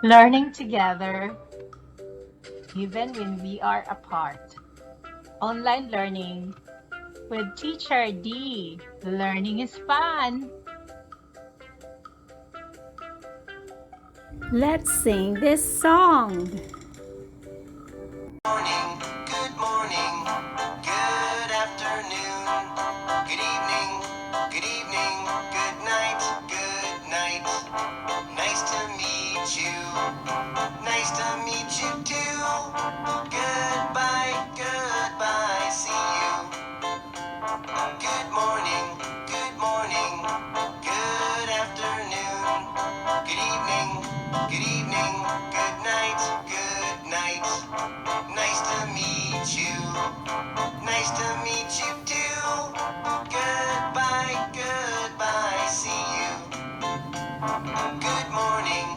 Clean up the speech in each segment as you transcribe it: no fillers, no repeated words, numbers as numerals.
Learning together, even when we are apart. Online learning with Teacher D. Learning is fun. Let's sing this song. Morning, good morning, good afternoon, good evening, good night, good night. Nice to meet you, nice to meet you too. Goodbye, goodbye, see you. Good morning, good afternoon, good evening, good night, good night. Nice to meet you. Nice to meet you too. Goodbye, goodbye, see you. Good morning,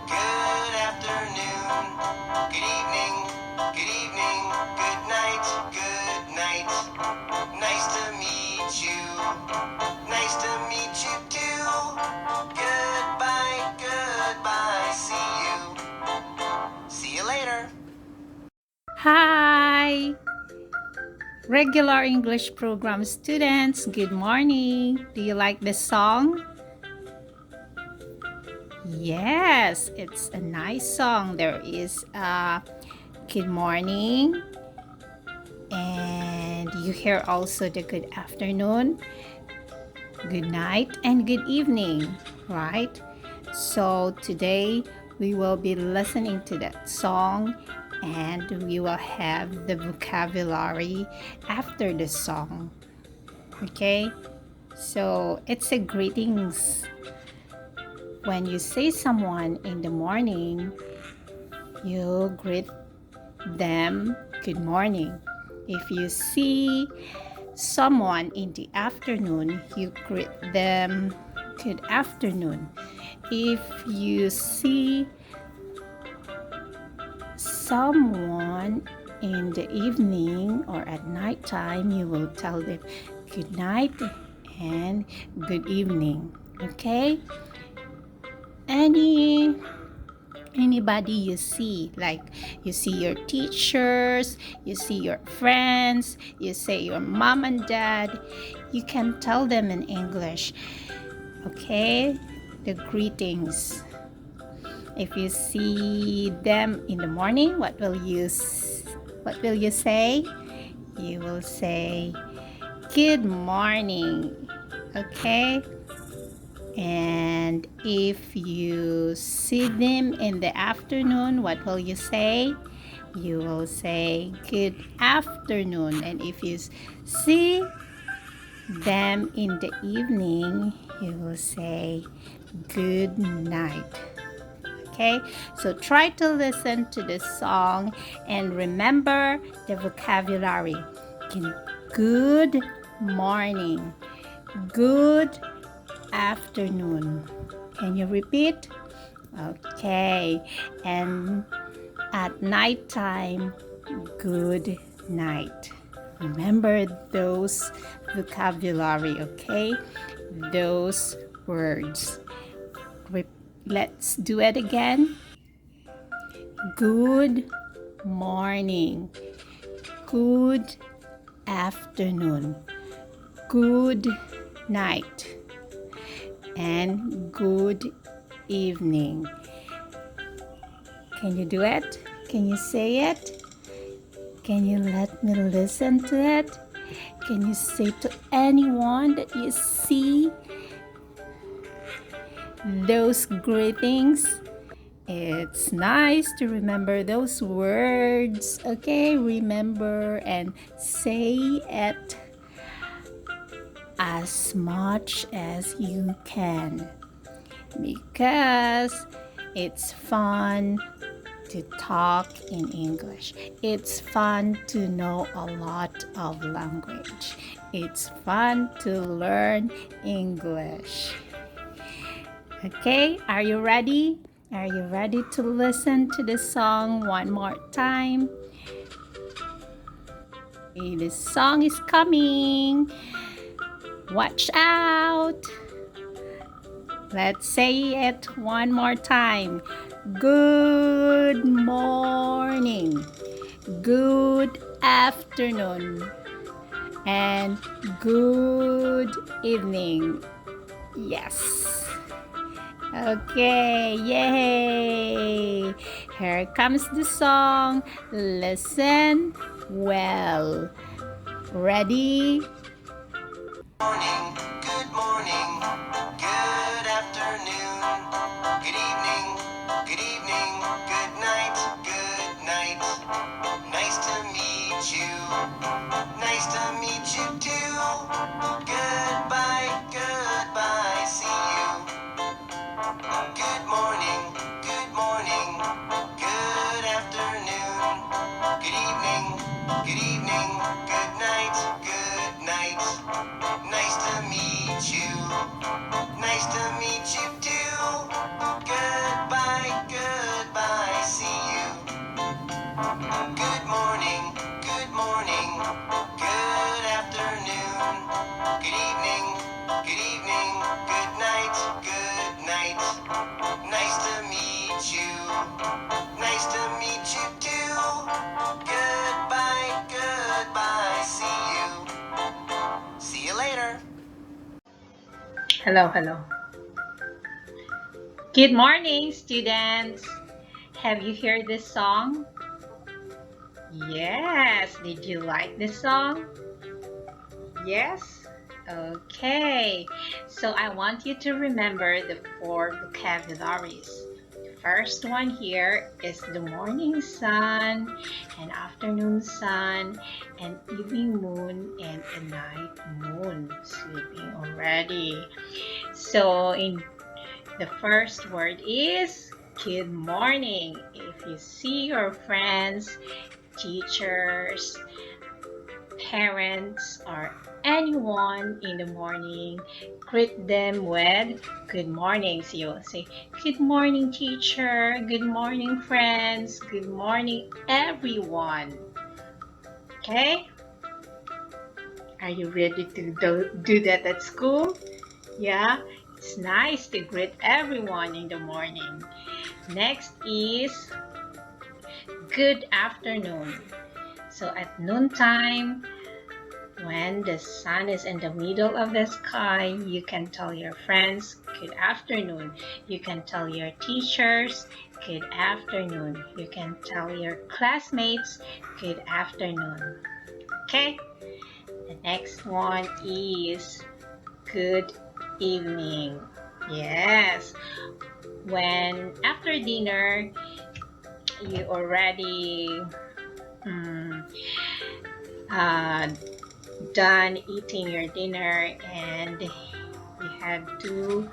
good afternoon, good evening, good night, good night. Nice to meet you. Nice to meet you too. Goodbye, goodbye, see you. See you later. Hi, regular English program students. Good morning. Do you like this song? Yes, it's a nice song. There is a good morning, and you hear also the good afternoon, good night, and good evening, right? So today we will be listening to that song and we will have the vocabulary after the song. Okay? So it's a greetings. When you say someone in the morning, you greet them good morning. If you see someone in the afternoon, you greet them good afternoon. If you see someone in the evening or at night time, you will tell them good night and good evening. Okay? Anybody you see, like you see your teachers, you see your friends, you say your mom and dad, you can tell them in English. Okay? The greetings. If you see them in the morning, what will you say? You will say good morning. Okay? And if you see them in the afternoon, what will you say? You will say good afternoon. And if you see them in the evening, you will say good night. Okay, so try to listen to this song and remember the vocabulary. Good morning, good afternoon. Can you repeat? Okay, and at night time, good night. Remember those vocabulary, okay? Those words. Let's do it again. Good morning. Good afternoon. Good night. And good evening. Can you do it? Can you say it? Can you let me listen to it? Can you say to anyone that you see those greetings? It's nice to remember those words, okay? Remember and say it as much as you can because it's fun to talk in English. It's fun to know a lot of language. It's fun to learn English. Okay, are you ready? Are you ready to listen to the song one more time? Okay, the song is coming. Watch out. Let's say it one more time. Good morning, good afternoon, and good evening. Yes. Okay, yay! Here comes the song. Listen well. Ready? Morning, good morning, good afternoon, good evening, good night, good night. Nice to meet you, nice to meet you too. Goodbye, goodbye, see you. Good morning, good afternoon, good evening, good night, good night. Nice to meet you, nice to meet you too. Goodbye, goodbye, see you. Good morning, good afternoon, good evening, good night, good night. Nice to meet you, nice to meet you too. Goodbye, goodbye, see you. See you later. Hello, hello. Good morning, students. Have you heard this song? Yes. Did you like this song? Yes? Okay. So I want you to remember the 4 vocabularies. The first one here is the morning sun, and afternoon sun, and evening moon, and a night moon. Sleeping already. So in the first word is good morning. If you see your friends, teachers, parents, or anyone in the morning, greet them with good morning. So you'll say, good morning, teacher. Good morning, friends. Good morning, everyone. Okay? Are you ready to do that at school? Yeah? It's nice to greet everyone in the morning. Next is good afternoon. So at noontime, when the sun is in the middle of the sky, you can tell your friends, good afternoon. You can tell your teachers, good afternoon. You can tell your classmates, good afternoon. Okay? The next one is good evening. Yes. When after dinner, you already uh, done eating your dinner and you had to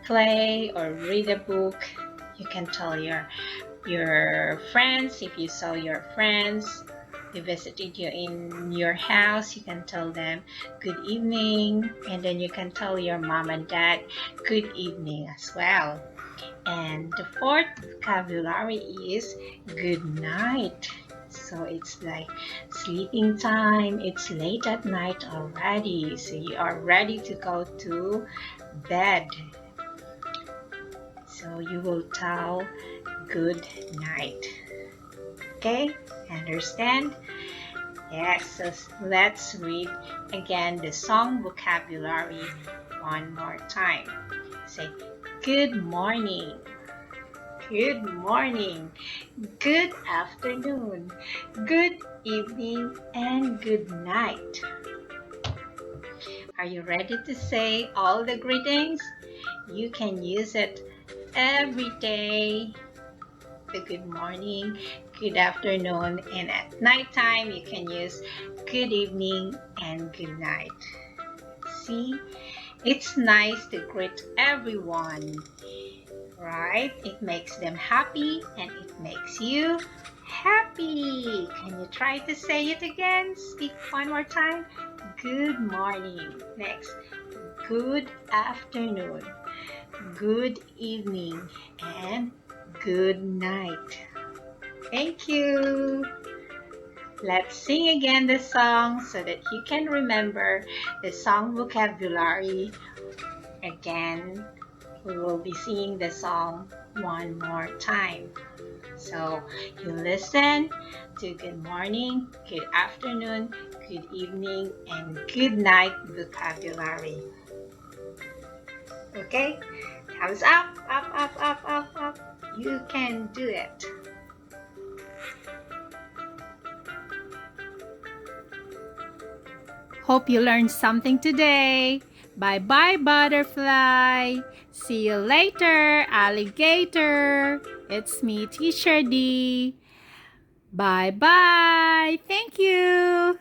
play or read a book, you can tell your friends. If you saw your friends, they visited you in your house, you can tell them good evening, and then you can tell your mom and dad good evening as well. And the fourth vocabulary is good night. So it's like sleeping time. It's late at night already. So you are ready to go to bed. So you will tell good night. Okay? Understand? Yes. So let's read again the song vocabulary one more time. Say good morning. Good morning, good afternoon, good evening, and good night. Are you ready to say all the greetings? You can use it every day. The good morning, good afternoon, and at nighttime you can use good evening and good night. See, it's nice to greet everyone. Right? It makes them happy and it makes you happy. Can you try to say it again? Speak one more time. Good morning. Next, good afternoon, good evening, and good night. Thank you. Let's sing again the song so that you can remember the song vocabulary Again, we will be singing the song one more time. So you listen to good morning, good afternoon, good evening, and good night vocabulary. Okay? Thumbs up, up, up, up, up, up. You can do it. Hope you learned something today. Bye bye, butterfly. See you later, alligator. It's me, Teacher D. Bye bye. Thank you.